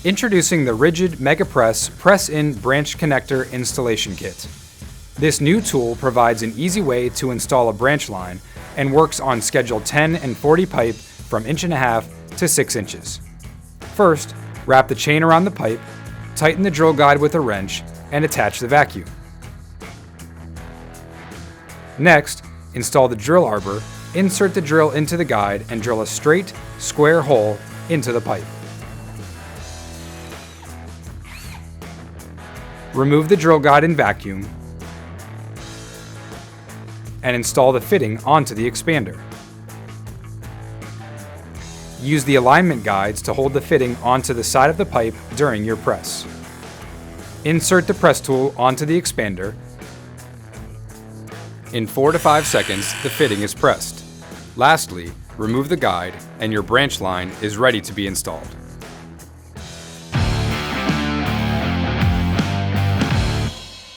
Introducing the RIDGID Mega Press-In Branch Connector Installation Kit. This new tool provides an easy way to install a branch line and works on Schedule 10 and 40 pipe from 1.5 inches to 6 inches. First, wrap the chain around the pipe, tighten the drill guide with a wrench, and attach the vacuum. Next, install the drill arbor, insert the drill into the guide, and drill a straight, square hole into the pipe. Remove the drill guide and vacuum, and install the fitting onto the expander. Use the alignment guides to hold the fitting onto the side of the pipe during your press. Insert the press tool onto the expander. In 4 to 5 seconds, the fitting is pressed. Lastly, remove the guide and your branch line is ready to be installed.